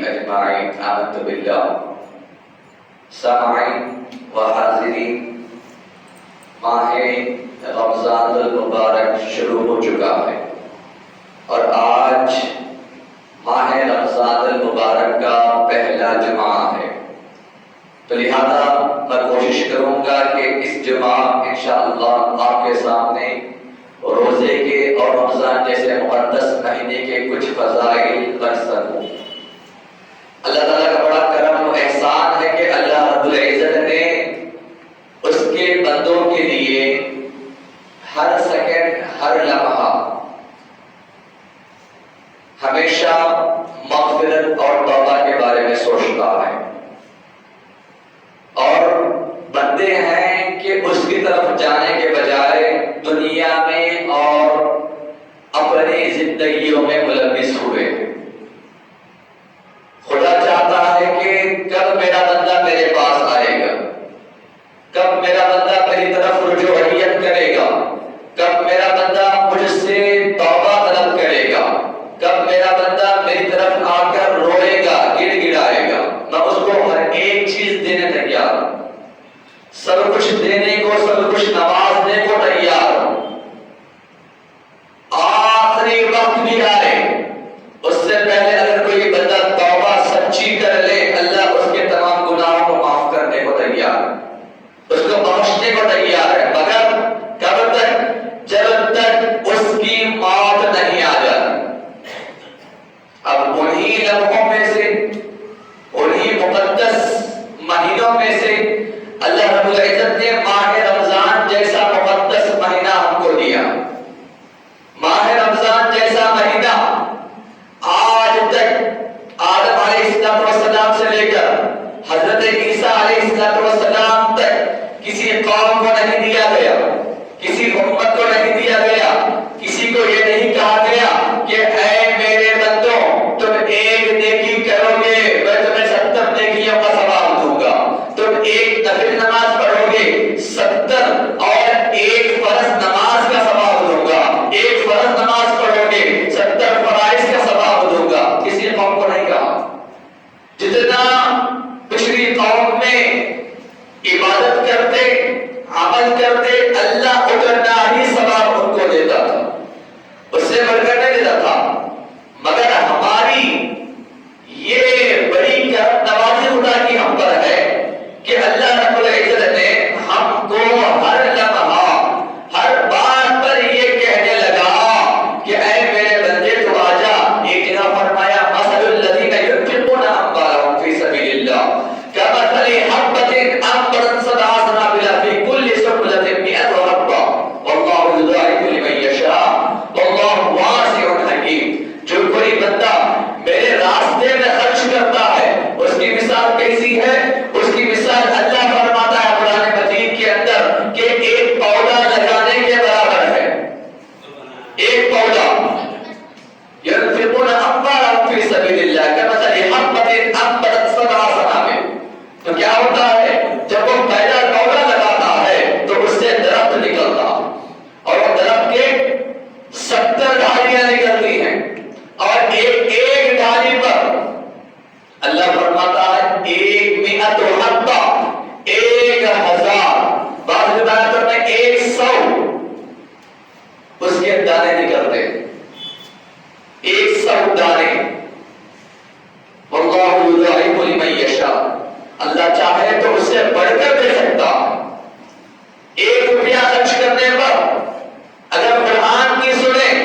أجمعين آمنت بالله. سامعین و حاضرین، ماہ رمضان المبارک شروع ہو چکا ہے اور آج ماہ رمضان المبارک کا پہلا جمعہ ہے، تو لہذا میں کوشش کروں گا کہ اس جمعہ انشاءاللہ آپ کے سامنے روزے کے اور رمضان جیسے مقدس مہینے کے کچھ فضائل کر سکوں۔ اللہ تعالیٰ کا بڑا کرم و احسان ہے کہ اللہ رب العزت نے اس کے بندوں کے لیے ہر سیکنڈ، ہر لمحہ ہمیشہ مغفرت اور توبہ کے بارے میں سوچتا ہے، اور بندے ہیں کہ اس کی طرف جانے کے بجائے دنیا میں اور اپنی زندگیوں میں ملوث ہوئے۔ خدا چاہتا ہے کہ کب میرا بندہ میرے پاس آئے گا، کب میرا بندہ میری طرف رجوعیت کرے گا، کب میرا بندہ مجھ سے توبہ طلب کرے گا، کب میرا بندہ میری طرف آ کر روئے گا، گڑ گڑائے گا۔ میں اس کو ہر ایک چیز دینے تیار ہوں، سب کچھ دینے کو، سب کچھ نوازنے کو تیار ہوں۔ آخری وقت بھی آئے، اس سے پہلے اگر کوئی بندہ توبہ سچی کر لے، اللہ اس کے تمام گناہوں کو معاف کرنے کو تیار ہے، اس کو بخشنے کو تیار ہے، مگر کب تک؟ جب تک اس کی موت نہیں آ جاتی۔ اب انہی لمحوں میں سے، انہی مقدس مہینوں میں سے اللہ رب العزت نے ماہ رمضان جیسا مقدس مہینہ ہم کو دیا۔ ماہ رمضان جیسا مہینہ آج تک آدم علیہ السلام سے لے کر حضرت عیسیٰ علیہ السلام تک کسی قوم کو نہیں دیا گیا، کسی امت کو نہیں دیا گیا، کسی کو یہ نہیں کہا گیا کہ اے میرے بندوں تم ایک نیکی کرو گے میں تمہیں 70 نیکیوں کا ثواب دوں گا، تم ایک نفل نماز پڑھو گے 70 اور ایک فرض نماز کا ثواب دوں گا، ایک فرض نماز پڑھو گے 70 فرائض کا ثواب دوں گا۔ کسی قوم کو نہیں کہا۔ جتنا پچھلی قوم میں عبادت کرتے، عمل کرتے، اللہ اتنا ہی ثواب ان کو دیتا تھا، اس سے بڑھ کر نہیں دیتا تھا۔ مگر ہماری یہ بڑی نوازی خدا کی ہم پر ہے کہ اللہ رب العزت نے ہم کو ہر لمحہ، ہر بات پر یہ کہنے لگا کہ اے میرے بندے تو آجا۔ ایک جگہ فرمایا مثل الذین ينفقون اموالهم فی سبیل اللہ کمثل حبۃ انبتت سبع سنابل فی کل سنبلۃ مئۃ حبۃ واللہ یضاعف لمن یشاء واللہ واسع حکیم۔ جو کوئی بندہ میرے راستے میں خرچ کرتا ہے اس کی مثال کیسی ہے؟ اس کی مثال اللہ فرماتا ہے قرآن مجید کے اندر کہ ایک پودا لگانے کے برابر ہے۔ ایک پودا ينفقون اموالهم في سبيل الله كمثل حبة انبتت سبع سنابل۔ تو کیا ہوتا ہے جب وہ پہلا پودا لگاتا ہے تو اس سے درخت نکلتا اور وہ درخت کے 70 ڈھالیاں نکلتی ہیں، اور ایک ایک ڈھالی پر اللہ فرماتا ہے 100 حبہ، 1000، بعض روایتوں میں 100 اس کے دانے نکلتے، 100 دانے۔ واللہ یضاعف لمن یشاء، اللہ چاہے تو اس سے بڑھ کر دے سکتا۔ 1 روپیہ خرچ کرنے پر اگر قرآن کی سنیں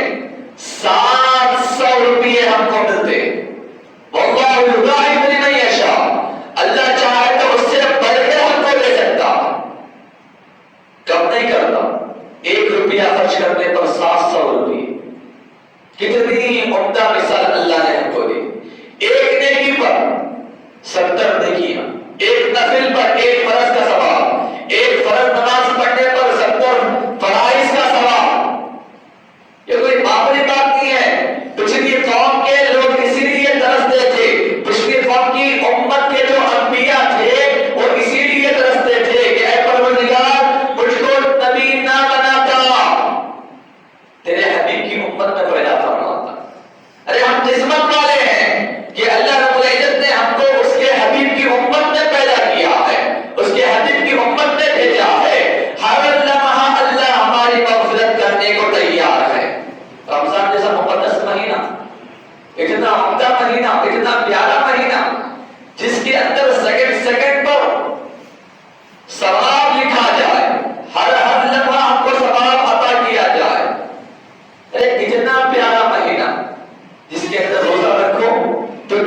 700 روپیے ہم کو ملتے۔ واللہ یضاعف لمن یشاء، اللہ چاہے تو اس سے بڑھ کر ہم کو دے سکتا۔ کب نہیں کرتا؟ 1 روپیہ خرچ کرنے پر 700 روپیے، کتنی عمدہ مثال اللہ نے ہم کو دی۔ ایک نیکی پر 70 نیکیاں، ایک نفل پر 1 فرض کا ثواب، 1 فرض نماز پڑھنے پر 70 فرائض کا ثواب۔ یہ کوئی معمولی بات نہیں ہے۔ پچھلی قوم کے لوگ اسی لیے ترستے تھے، پچھلی قوم کی امت کے جو انبیاء تھے وہ اسی لیے ترستے تھے کہ اے پروردگار مجھ کو نبی نہ بناتا، تیرے حبیب کی امت میں پیدا فرماتا۔ ارے ہم قسمت والے ہیں کہ اللہ رب العزت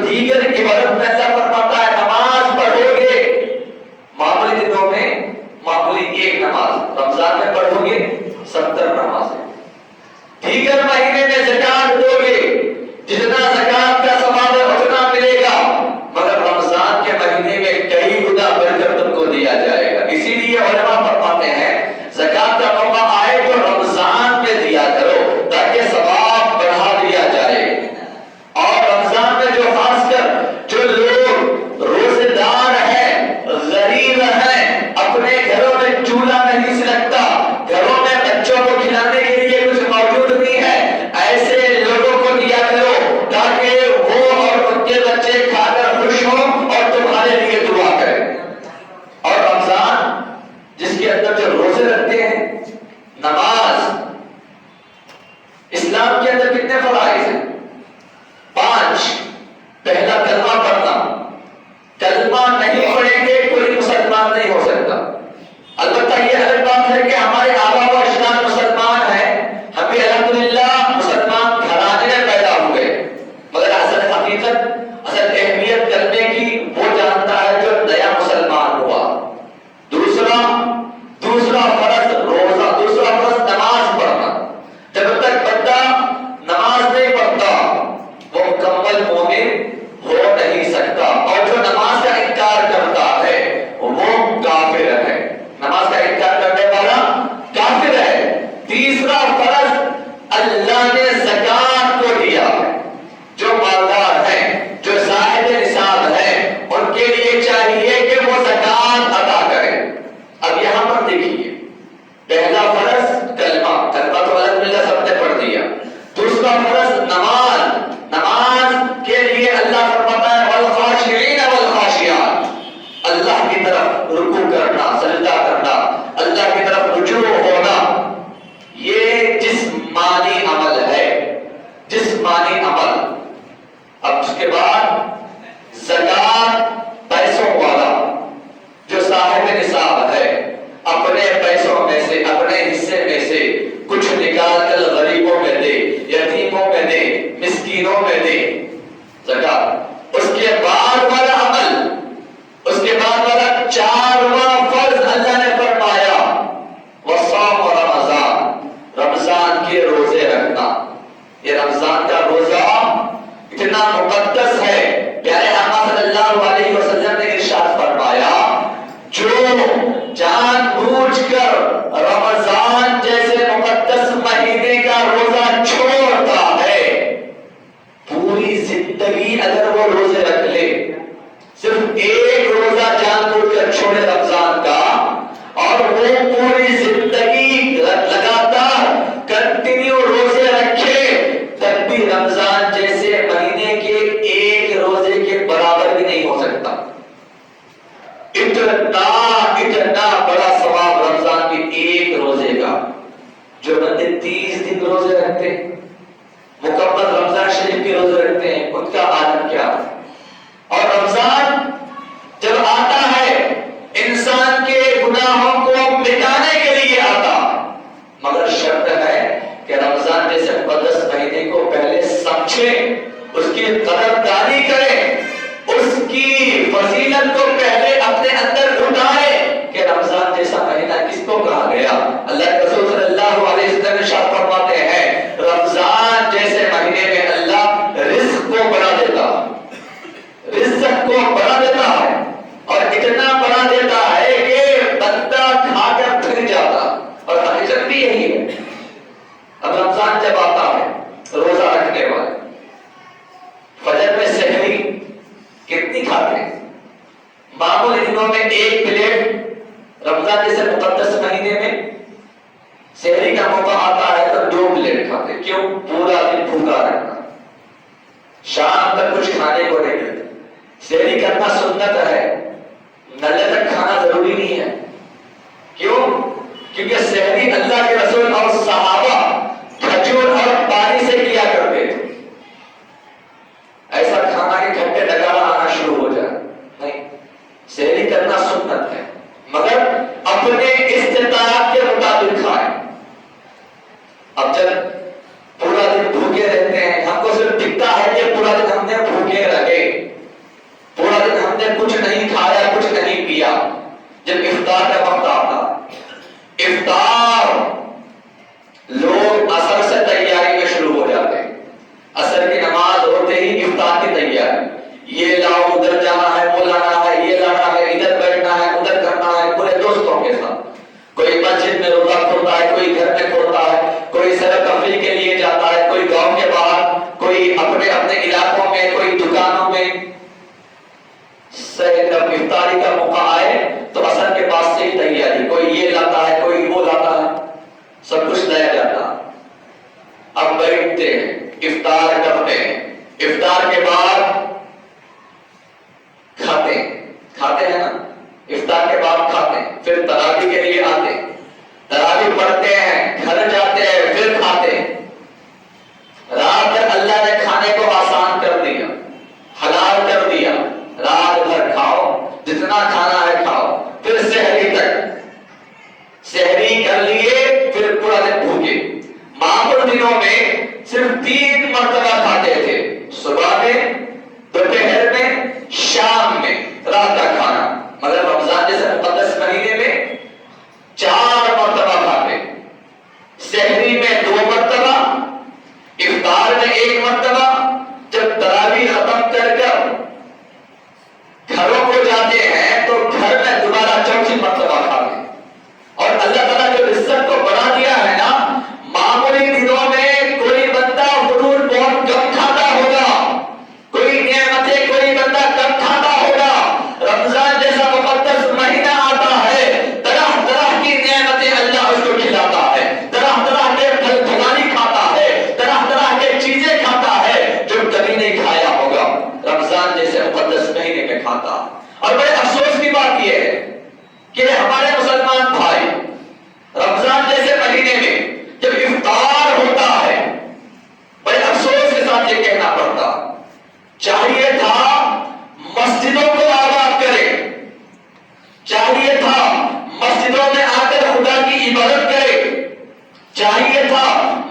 دیگر عبادت میں اللہ فرماتا ہے نماز پڑھو گے، معمولی دنوں میں معمولی ایک نماز، رمضان میں پڑھو گے 70 نمازیں، دیگر مہینے میں زکات دو گے، جتنا زکات کا ثواب ہے اتنا ملے گا، مگر رمضان کے مہینے میں کئی گنا بڑھ کر تم کو دیا جائے گا۔ اسی لیے علماء فرماتے ہیں زکات کا موقع آئے تو رمضان میں دیا کرو تاکہ ثواب بڑھا دیا جائے۔ اور رمضان میں جو خاص کر جو لوگ روزے دار ہیں، غریب ہیں، اپنے گھروں میں چولہا نہیں سلگتا، گھروں میں بچوں کو کھلانے کے لیے کچھ موجود نہیں ہے، ایسے لوگوں کو دیا کرو تاکہ وہ اور ان کے بچے کھا کر خوش ہوں اور تمہارے لیے دعا کریں۔ اور رمضان جس کے اندر جو روزے رکھتے ہیں، نماز، اسلام کے اندر کتنے فرائض ہیں؟ 5۔ پہلا کلمہ پڑھنا، کلمہ نہیں پڑھیں گے کوئی مسلمان نہیں ہو سکتا۔ البتہ یہ الگ بات ہے کہ ہمارے آبا و اجداد مسلمان ہیں، ہم بھی الحمدللہ مسلمان گھرانے میں پیدا ہوئے، مگر اصل حقیقت، اصل اہمیت کلمے کی وہ جانتا ہے جو نیا مسلمان ہوا۔ دوسرا فرض روزہ، دوسرا فرض نماز پڑھنا۔ جب تک بندہ نماز نہیں پڑھتا وہ مکمل مومن ہو نہیں سکتا، اور جو نماز کا انکار کرتا ہے وہ کافر ہے، نماز کا انکار کرنے والا کافر ہے۔ تیسرا فرض اللہ نے زکات کو دیا ہے، جو مالدار ہیں، جو صاحب نصاب ہیں، ان کے لیے چاہیے کہ وہ زکات ادا کریں۔ اب یہاں پر دیکھیے، پہلا فرض کلمہ تو الحمدللہ سب نے پڑھ دیا۔ دوسرا فرض نماز، نماز کے لیے اللہ فرماتا ہے والخاشعین والخاشعات، اللہ کی طرف رکوع کرنا، سجدہ کرنا، اللہ کی طرف رجوع ہونا، یہ جسمانی عمل ہے، جسمانی عمل۔ اب اس کے بعد زکات، پیسوں والا جو صاحب نصاب ہے اپنے پیسوں میں سے، اپنے حصے میں سے کچھ نکال کر غریبوں میں دے، یتیموں میں دے، مسکینوں میں دے، زکات۔ اس کے بعد والا عمل، اس کے بعد والا 4واں فرض اللہ نے فرمایا وصوم رمضان، رمضان کے روزے رکھنا۔ یہ رمضان کا روزہ اتنا مقدس ہے، پیارے آقا صلی اللہ علیہ وسلم نے ارشاد فرمایا جو جان بوجھ کر رمضان جیسے مقدس مہینے کا روزہ چھوڑتا ہے، پوری زندگی اگر وہ روزے رکھ لے، صرف ایک روزہ جان بوجھ کر چھوڑے رمضان کا، اور وہ پوری زندگی لگاتار کنٹینیو روزے رکھے، تب بھی رمضان جیسے مہینے کے ایک روزے کے برابر بھی نہیں ہو سکتا۔ اتنا بڑا ثواب رمضان کے ایک روزے کا۔ جو بندے 30 دن روزے رکھتے ہیں، مکمل رمضان شریف کے روزے رکھتے ہیں، ان کا عالم کیا ہے؟ اور رمضان جب آتا ہے انسان کے گناہوں کو مٹانے کے لیے آتا، مگر شرط ہے کہ رمضان جیسے مقدس مہینے کو پہلے سمجھے، اس کی قدردانی کرے، اس کی فضیلت کو پہلے اپنے اندر اٹھائے کہ رمضان جیسا مہینہ کس کو کہا گیا۔ اللہ کے رسول صلی اللہ علیہ وسلم ارشاد فرماتے ہیں رمضان جیسے مہینے میں اللہ رزق کو بڑھا دیتا ہے، رزق کو بڑھا دیتا ہے، اور اتنا بڑھا دیتا ہے کہ بندہ کھا کر تھک جاتا، اور حقیقت بھی یہی ہے۔ اب رمضان جب آتا ہے، روزہ رکھنے والے فجر میں سحری کتنی کھاتے ہیں؟ معمولی دنوں میں ایک پلیٹ، رمضان جیسے مقدس مہینے میں سحری کا موقع آتا ہے تو 2 پلیٹ کھاتے۔ کیوں؟ پورا دن بھوکا رہنا، شام تک کچھ کھانے کو نہیں ملتا۔ سحری کرنا سنت ہے، نلے تک کھانا ضروری نہیں ہے۔ کیوں؟ کیونکہ سحری اللہ کے رسول اور صحابہ کھجور اور پانی سے کیا کرتے تھے۔ ایسا کھانا کہ گھنٹے ڈگارا آنا شروع ہو جائے نہیں، سحری کرنا سنت ہے، مگر اپنے استطاعت کے مطابق کھائیں۔ اب جب پورا دن بھوکے رہتے ہیں، ہم کو صرف دکھتا ہے کہ پورا دن ہم نے بھوکے رکھے، افطار کا وقت آتا ہے، افطار لوگ عصر سے تیاری میں شروع ہو جاتے ہیں، عصر کی نماز ہوتے ہی افطار کی تیاری، یہ لاؤ ادھر جانا ہے، وہ لانا ہے، یہ لانا ہے، ادھر بیٹھنا ہے، ادھر کرنا ہے، پورے دوستوں کے ساتھ۔ کوئی مسجد میں روزہ کھولتا ہے، کوئی گھر میں کھولتا ہے، کوئی سیر تفریح کے لیے جاتا ہے، کوئی گاؤں کے باہر، کوئی اپنے اپنے علاقوں میں، کوئی دکانوں میں۔ جب افطاری کا موقع آئے تو عصر کے بعد سے ہی تیاری، کوئی یہ لاتا ہے، کوئی وہ لاتا ہے، سب کچھ لایا جاتا ہے۔ اب بیٹھتے ہیں، افطار کرتے ہیں، افطار کے بعد کھاتے ہیں نا، افطار کے بعد کھاتے ہیں، پھر تراویح کے لیے آتے ہیں، تراویح پڑھتے ہیں، گھر جاتے ہیں، پھر کھاتے ہیں۔ رات بھر اللہ نے کھانے کو آسان کر دیا، حلال کر دیا، رات بھر کھاؤ، جتنا کھانا ہے کھاؤ، پھر سحری تک، سحری کر لیے، پھر پورا دن بھوکے۔ معمول دنوں میں صرف 3 مرتبہ کھاتے تھے، صبح میں، دوپہر میں، شام میں، رات کا کھانا۔ مگر رمضان جیسے مقدس مہینے میں 4 مرتبہ کھاتے، سحری میں 2 مرتبہ، افطار میں 1 مرتبہ، جب تراویح ختم کر گھروں کو جاتے ہیں تو گھر میں دوبارہ 4 مرتبہ کھاتے۔ اور اللہ تعالیٰ جو رزق کو بڑھا دیا ہے نا، معمولی دنوں میں کوئی بندہ حضور بہت کم کھاتا ہوگا، کوئی نعمتیں کوئی بندہ کم کھاتا ہوگا، رمضان جیسا مقدس مہینہ آتا ہے، طرح طرح کی نعمتیں اللہ اس کو کھلاتا ہے، طرح طرح کے پھل پھلانے کھاتا ہے، طرح طرح کے چیزیں کھاتا ہے جو کبھی نہیں کھایا ہوگا، رمضان جیسے مقدس مہینے میں کھاتا۔ اور بڑے افسوس کی بات یہ ہے کہ ہمارے مسلمان بھائی رمضان جیسے مہینے میں جب افطار ہوتا ہے، بڑے افسوس کے ساتھ یہ کہنا پڑتا، چاہیے تھا مسجدوں کو آباد کرے، چاہیے تھا مسجدوں میں آ کر خدا کی عبادت کرے، چاہیے تھا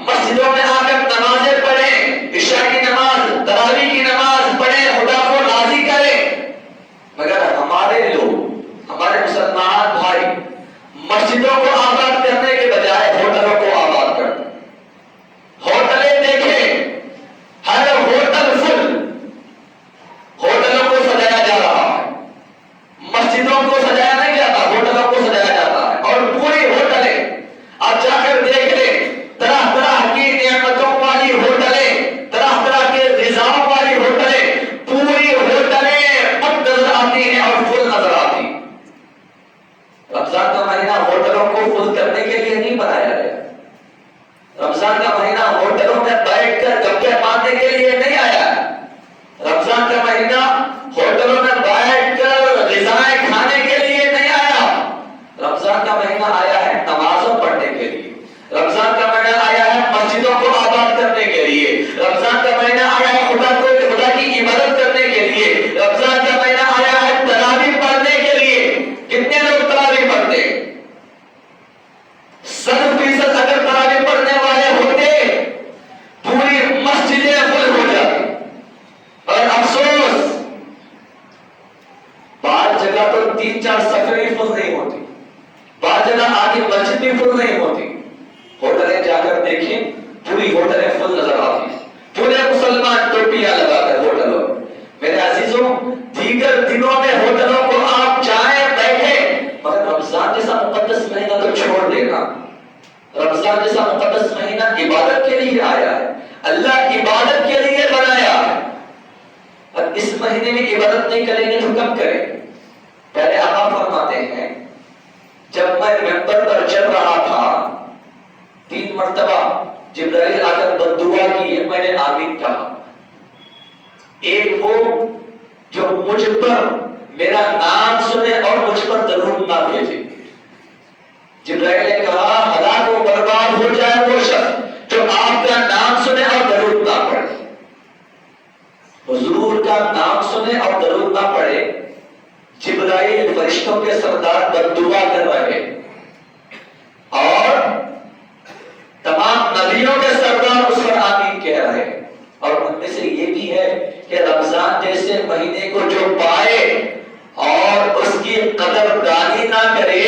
مسجدوں میں آ کر نمازیں پڑھیں، عشاء کی نماز، تراویح کی نماز پڑھیں، خدا کو راضی کریں۔ مگر ہمارے لوگ، ہمارے مسلمان بھائی مسجدوں کو آباد کرنے کے بجائے ہوٹلوں کو آباد کرتے ہیں۔ ہوٹلیں دیکھیں، ہر ہوٹل فل، ہوٹلوں کو سجایا جا رہا ہے، مسجدوں کو سجایا نہیں جاتا، ہوٹلوں کو سجایا جاتا ہے، اور پوری ہوٹلیں آپ جا کر دیکھ لیں، طرح طرح کی نعمتوں والی ہوٹلیں، طرح طرح کے غذاؤں والی ہوٹلیں، پوری ہوٹلیں بند نظر آتی ہیں اور فل نظر آتی ہیں۔ رمضان کا مہینہ ہوٹلوں کو فل کرنے کے لیے نہیں بنایا گیا، رمضان کا مہینہ ہوٹلوں میں بیٹھ کر گپے مارنے کے لیے نہیں آیا، رمضان کا مہینہ ہوٹلوں میں بیٹھ کر غذائیں کھانے کے لیے نہیں آیا، رمضان کا مہینہ آیا ہے نمازوں پڑھنے کے لیے، رمضان کا مہینہ آیا ہے مسجدوں کو آباد کرنے کے لیے، رمضان کا مہینہ آیا ہے خدا کی عبادت کرنے کے لیے، رمضان کا مہینہ آیا ہے تراویح پڑھنے کے لیے۔ کتنے لوگ تراویح پڑھتے؟ 100% اگر تراویح پڑھنے والے ہوتے پوری مسجدیں فل ہو جاتی، اور افسوس بعض جگہ تو 3-4 صفیں فل نہیں ہوتی، بعض جگہ آدھی مسجد بھی فل نہیں ہوتی۔ ہوٹلیں جا کر دیکھیں، پوری ہوٹلیں فل نظر آتی، پورے مسلمان ٹوپیاں لگا کر ہوٹلوں۔ میرے عزیزوں، دیگر دنوں میں ہوٹلوں کو آپ جائیں بیٹھیں، مگر رمضان جیسا مقدس مہینہ تو چھوڑ دینا۔ رمضان جیسا مقدس مہینہ عبادت کے لیے آیا ہے، اللہ عبادت کے لیے بنایا ہے، اور اس مہینے میں عبادت نہیں کریں گے تو کب کریں؟ پہلے آقا فرماتے ہیں، جب میں منبر پر چل رہا تھا 3 مرتبہ جبرائیل آ کر بددعا کی، میں نے آمین کہا۔ ایک وہ جو مجھ پر میرا نام سنے اور مجھ پر درود نہ بھیجے، جبرائیل نے کہا ہلاک و برباد ہو جائے وہ شخص جو آپ کا نام سنے اور درود نہ پڑھے۔ حضور کا نام سنے اور درود نہ پڑھے، جبرائیل فرشتوں کے سردار بددعا کر رہے، اور تمام نبیوں کے سردار اس پر آمین کہہ رہے، اور ان میں سے یہ بھی ہے کہ رمضان جیسے مہینے کو جو پائے اور اس کی قدر دانی نہ کرے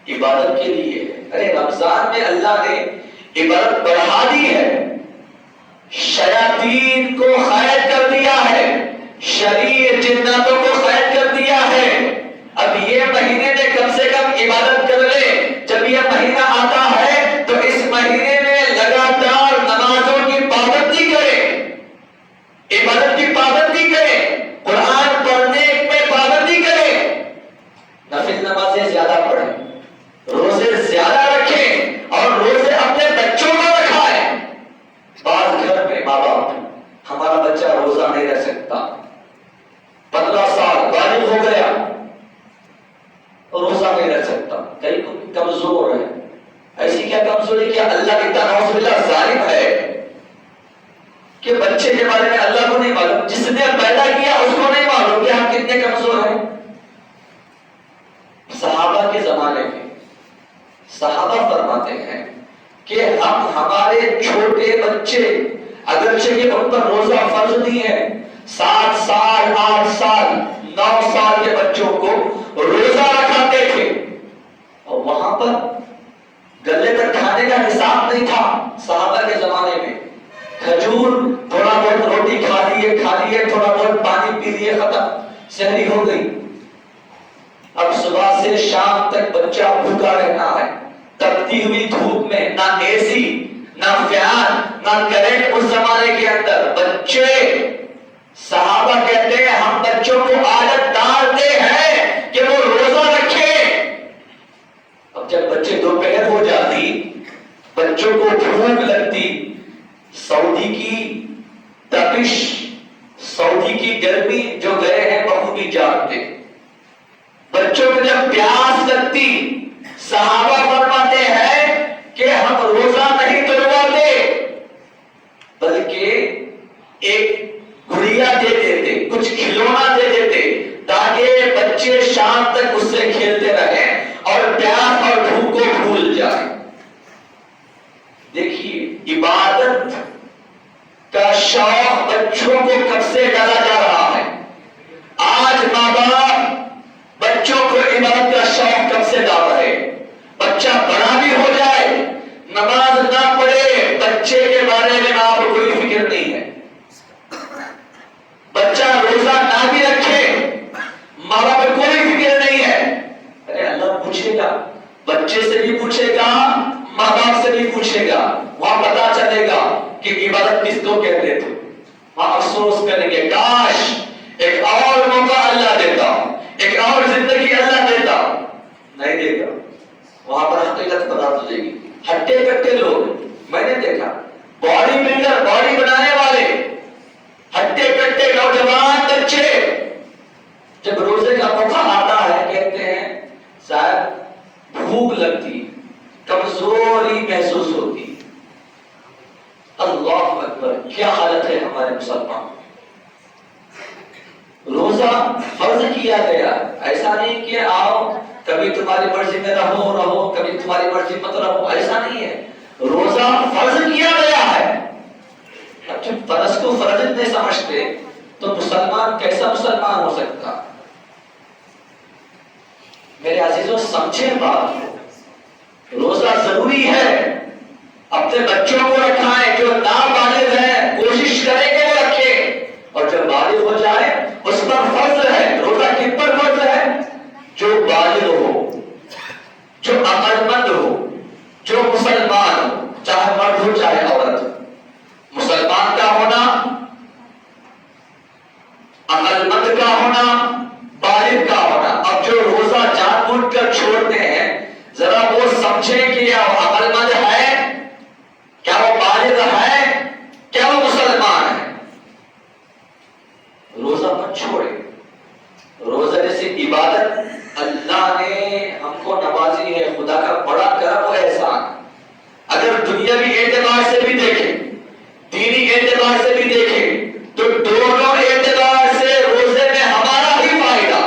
عبادت کے لیے ہے. ارے رمضان میں اللہ نے عبادت بڑھا دی ہے، شیاطین کو قید کر دیا ہے، شریر جناتوں کو قید کر دیا ہے. اب یہ مہینے میں کم سے کم عبادت کر لے. جب یہ مہینہ آتا ہے تو اس مہینے میں لگاتار نمازوں کی پابندی کرے، عبادت کی پابندی کرے، قرآن پڑھنے میں پابندی کرے، نفل نمازیں زیادہ پڑھیں، روزے زیادہ رکھیں اور روزے اپنے بچوں کو رکھائیں. بعض گھر میں ماں باپ ہمارا بچہ روزہ نہیں رکھ سکتا، 15 سال بالغ ہو گیا روزہ نہیں رکھ سکتا، کئی کمزور ہے. ایسی کیا کمزوری کیا اللہ کی نعوذ باللہ ظالم ہے کہ بچے کے بارے میں اللہ کو نہیں معلوم، جس نے پیدا کیا اس کو نہیں معلوم کہ ہم کتنے کمزور ہیں. صحابہ کے زمانے میں صحابہ فرماتے ہیں کہ ہم ہمارے چھوٹے بچے اگرچہ یہ ان پر روزہ فرض نہیں ہے، 7 سال 8 سال 9 سال کے بچوں کو روزہ رکھاتے تھے اور وہاں پر گلے تک کھانے کا حساب نہیں تھا. صحابہ کے زمانے میں کھجور تھوڑا بہت روٹی کھا لیے تھوڑا بہت پانی پی لیے، ختم، سحری ہو گئی. اب صبح سے شام تک بچہ بھوکا رہنا ہے، تپتی ہوئی دھوپ میں، نہ اے سی نہ فین نہ کرنٹ اس زمانے کے اندر. بچے صحابہ کہتے ہیں ہم بچوں کو عادت ڈالتے ہیں کہ وہ روزہ رکھیں. اب جب بچے دوپہر ہو جاتی، بچوں کو بھوک لگتی، سعودی کی تپش، سعودی کی گرمی جو گئے ہیں بخوبی جانتے. بچوں کو جب پیاس لگتی، صحابہ فرماتے ہیں کہ ہم روزہ نہیں تلواتے بلکہ ایک گڑیا دے دیتے، کچھ کھلونا دے دیتے تاکہ بچے شام تک اس سے کھیلتے رہیں اور پیاس اور بھوک کو بھول جائیں. دیکھیے عبادت کا شوق بچوں کو کب سے ڈالا جا رہا ہے. آج ماں باپ بچوں کو عبادت کا شوق کب سے ڈال رہے. بچہ بڑا بھی ہو جائے نماز نہ پڑھے، بچے کے بارے میں آپ کو کوئی فکر نہیں ہے. بچہ روزہ نہ بھی رکھے، ماں باپ کو کوئی فکر نہیں ہے. ارے اللہ پوچھے گا، بچے سے بھی پوچھے گا، ماں باپ سے بھی پوچھے گا. وہاں پتا چلے گا کہ عبادت کس کو کہتے تھے. وہاں افسوس کریں گے کاش ایک اور موقع اللہ دیتا، ایک اور زندگی اللہ دیتا. نہیں دے گا. وہاں پر حقیقت پتا چلے گی. ہٹے کٹے لوگ میں نے دیکھا، باڈی بلڈر، باڈی بنانے والے، ہٹے کٹے نوجوان بچے جب روزے کا موقع آتا ہے کہتے ہیں صاحب بھوک لگتی، کمزوری محسوس ہوتی. اللہ اکبر، کیا حالت ہے ہمارے مسلمان. روزہ فرض کیا گیا، ایسا نہیں کہ آؤ کبھی تمہاری مرضی میں رہو، کبھی تمہاری مرضی مت رہو، ایسا نہیں ہے. روزہ فرض کیا گیا ہے. اب جب فرض کو فرض نہیں سمجھتے تو مسلمان کیسا مسلمان ہو سکتا. میرے عزیزوں سمجھیں بات کو، روزہ ضروری ہے. اپنے بچوں کو رکھائیں، جو نابالغ ہیں کوشش کریں کہ وہ رکھیں، اور جب بالغ ہو جائے اس پر فرض ہے. روزہ کن پر فرض ہے؟ جو بالغ ہو، جو عقل مند ہو، جو مسلمان ہو، چاہے مرد ہو چاہے عورت. مسلمان کا ہونا، عقل مند کا ہونا، بالغ کا ہونا. اب جو روزہ جان بوجھ کر چھوڑتے ہیں ذرا وہ سمجھیں کہ کیا وہ عقل مند ہے، کیا وہ بالغ ہے، کیا وہ مسلمان ہے. روزہ مت چھوڑے. روزہ جیسی عبادت اللہ نے ہم کو نوازی ہے، خدا کا بڑا کرم و احسان. اگر دنیاوی اعتبار سے بھی دیکھیں، دینی اعتبار سے بھی دیکھیں تو دونوں اعتبار سے روزے میں ہمارا ہی فائدہ،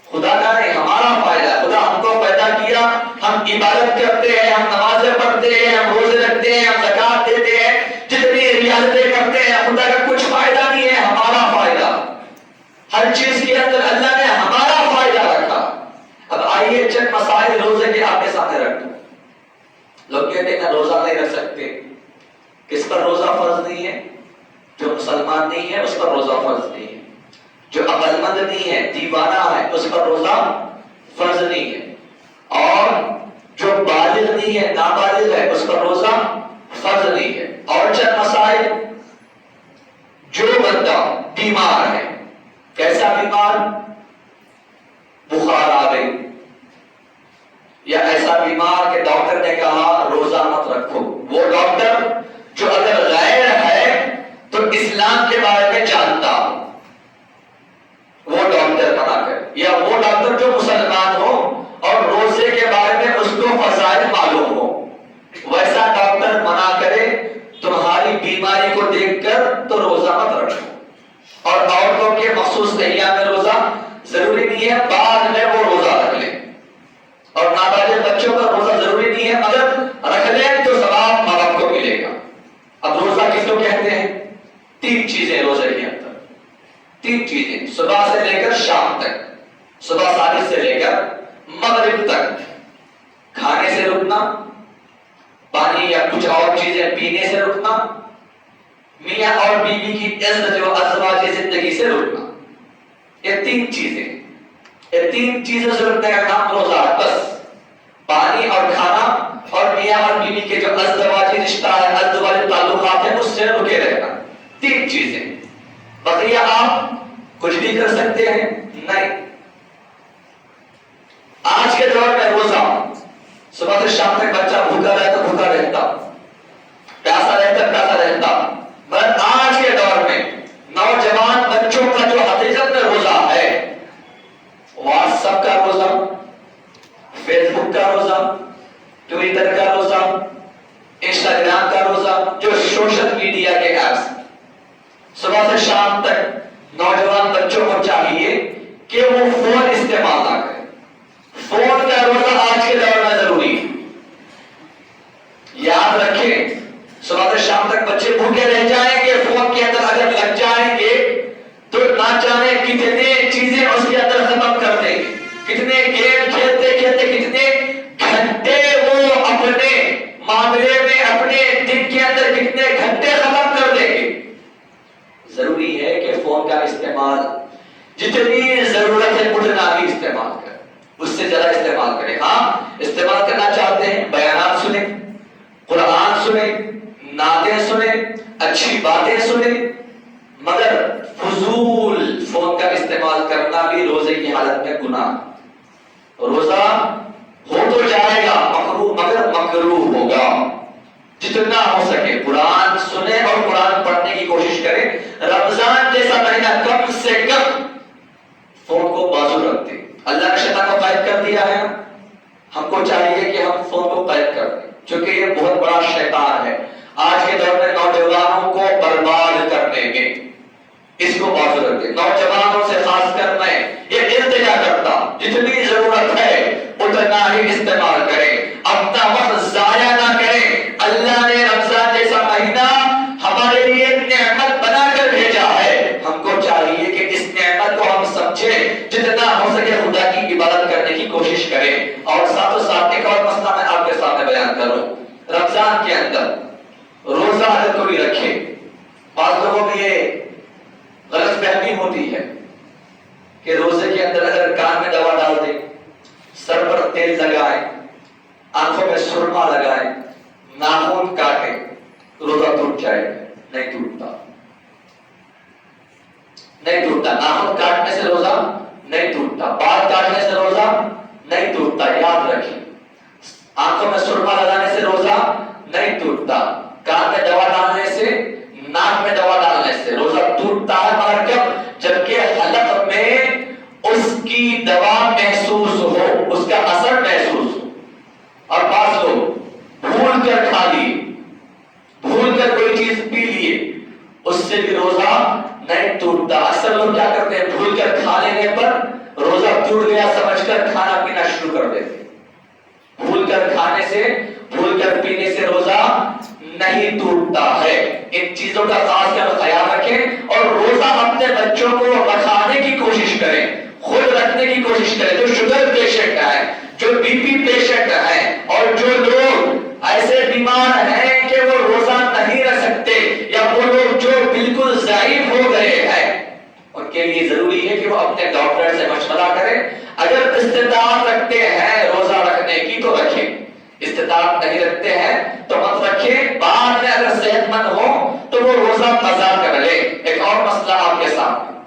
خدا کا نہیں ہمارا فائدہ. خدا ہم کو پیدا کیا، ہم عبادت کرتے ہیں، ہم نمازیں پڑھتے ہیں، ہم روزے رکھتے ہیں، ہم زکات دیتے ہیں، جتنی ریاضتیں کرتے ہیں، خدا کا کچھ فائدہ نہیں ہے، ہمارا فائدہ. ہر چیز کے اندر اللہ نے ہمارا فائدہ رکھا. اب آئیے آئیے چند مسائل روزے کے آپ کے سامنے رکھ دوں. لوگ کہتے ہیں روزہ نہیں رکھ سکتے. کس پر روزہ فرض نہیں ہے؟ جو مسلمان نہیں ہے اس پر روزہ فرض نہیں ہے. جو عقل مند نہیں ہے، دیوانہ ہے، اس پر روزہ فرض نہیں ہے. اور جو بالغ نہیں ہے، نابالغ ہے، اس پر روزہ فرض نہیں ہے. اور چند مسائل، جو بندہ بیمار ہے، کیسا بیمار؟ بخار آ گئی یا ایسا بیمار کہ ڈاکٹر نے کہا روزہ مت رکھو، وہ ڈاکٹر جو اگر غیر ہے تو اسلام کے بارے میں جانتا ہو، وہ ڈاکٹر منع کرے. یا وہ ڈاکٹر جو مسلمان ہو اور روزے کے بارے میں اس کو فضائل معلوم ہو، ویسا ڈاکٹر منع کرے تمہاری بیماری کو دیکھ کر تو روزہ مت رکھو. اور عورتوں کے مخصوص ایام میں روزہ ضروری نہیں ہے، بعد میں وہ روزہ رکھ لیں. اور نابالغ بچوں کا روزہ ضروری نہیں ہے، مگر رکھ لیں تو ثواب ماں باپ کو ملے گا. اب روزہ کس کو کہتے ہیں؟ 3 چیزیں روزے کے اندر، 3 چیزیں صبح سے لے کر شام تک، صبح صادق سے لے کر مغرب تک. کھانے سے رکنا، پانی یا کچھ اور چیزیں پینے سے رکنا، میاں اور بیوی کی عزت جو ازواجی زندگی سے رکنا. یہ 3 چیزیں، یہ 3 چیزوں سے رکنے کا نام روزہ ہے. بس پانی اور کھانا اور میاں اور بیوی کے جو ازدواجی رشتہ ہے، ازدواجی تعلقات ہیں، اس سے رکے رہنا. 3 چیزیں. بقیہ آپ کچھ بھی کر سکتے ہیں؟ نہیں. آج کے دور میں روزہ صبح سے شام تک بچہ بھوکا رہتا، پیاسا رہتا. مگر آج کے دور میں نوجوان بچوں کا جو حقیقت میں روزہ ہے، واٹس ایپ کا روزہ، فیس بک کا روزہ، ٹویٹر کا روزہ، انسٹاگرام کا روزہ، جو سوشل میڈیا کے ایپس. صبح سے شام تک نوجوان بچوں کو چاہیے کہ وہ فون استعمال نہ کریں. فون کا روزہ آج کے دور میں ضروری ہے. یاد رکھیں، صبح سے شام تک بچے بھوکے رہ جائیں گے، فون کے اندر اگر لگ جائیں گے تو نہ جانے کتنے چیزیں اس کے اندر ختم کر دیں گے. کتنے گیم کھیلتے کتنے گھنٹے وہ اپنے معاملے میں، اپنے دن کے اندر کتنے گھنٹے ختم کر دیں گے. ضروری ہے کہ فون کا استعمال جتنی ضرورت ہے اتنا ہی استعمال کریں، اس سے زیادہ استعمال کریں. ہاں استعمال کرنا چاہتے ہیں، بیانات سنیں، قرآن سنیں، نعتیں سنیں، اچھی باتیں سنیں، مگر فضول فون کا استعمال کرنا بھی روزے کی حالت میں گناہ. روزہ ہو تو جائے گا مکروہ، مگر مکروہ ہوگا. جتنا ہو سکے قرآن سنیں اور قرآن پڑھنے کی کوشش کریں. رمضان جیسا مہینہ کم سے کم فون کو بازو رکھ دیں. اللہ نے شیطان کو قید کر دیا ہے، ہم کو چاہیے کہ ہم فون کو قید کر دیں، کیونکہ یہ بہت بڑا شیطان ہے آج کے دور میں نوجوانوں کو برباد کرنے میں. اس کو بازو رکھ دیں. نوجوانوں سے خاص کر میں یہ التجا کرتا، جتنی ضرورت ہے اتنا ہی استعمال کریں، اپنا وقت ضائع نہ کریں. اللہ نے رمضان جیسا مہینہ ہمارے لیے نعمت بنا کر بھیجا ہے، ہم کو چاہیے کہ اس نعمت کو ہم سمجھیں، جتنا ہو سکے خدا کی عبادت کرنے کی کوشش کریں. اور ساتھ ساتھ ایک اور مسئلہ میں آپ کے سامنے بیان کروں. رمضان کے اندر روزہ اگر کوئی رکھے، بعض لوگوں میں یہ غلط فہمی ہوتی ہے کہ روزے کے اندر اگر کان میں دوا ڈال دیں، سر پر تیل لگائیں، آنکھوں میں سرما لگائیں، ناخن کاٹیں، روزہ ٹوٹ جائے. نہیں ٹوٹتا، نہیں ٹوٹتا. ناخن کاٹنے سے روزہ نہیں ٹوٹتا، بال کاٹنے سے روزہ نہیں ٹوٹتا. یاد رکھیں، آنکھوں میں سرما لگانے سے روزہ نہیں ٹوٹتا، کان میں دوا ڈالنے سے، ناک میں دوا ڈالنے سے روزہ ٹوٹتا ہے. مگر کب؟ جبکہ حلق میں اس کی دوا محسوس ہو، اس کا اثر محسوس ہو. اور بعض لوگ بھول کر کھا لیے، بھول کر کوئی چیز پی لیے، اس سے بھی روزہ نہیں ٹوٹتا. اکثر لوگ کیا کرتے ہیں، بھول کر کھا لینے پر روزہ ٹوٹ گیا سمجھ کر کھانا پینا شروع کر دیتے. بھول کر کھانے سے، بھول کر پینے سے روزہ نہیں ٹوٹتا ہے. ان چیزوں کا خاص کر خیال رکھیں اور روزہ اپنے بچوں کو رکھانے کی کوشش کریں، خود رکھنے کی کوشش کریں. جو شوگر پیشنٹ ہے، وہ اپنے ڈاکٹر سے مشورہ کریں. اگر استطاعت رکھتے ہیں روزہ رکھنے کی تو رکھیں, استطاعت نہیں رکھتے ہیں تو مت رکھیں. بعد میں اگر صحت مند ہو تو وہ روزہ قضا کر لے. ایک اور مسئلہ آپ کے سامنے,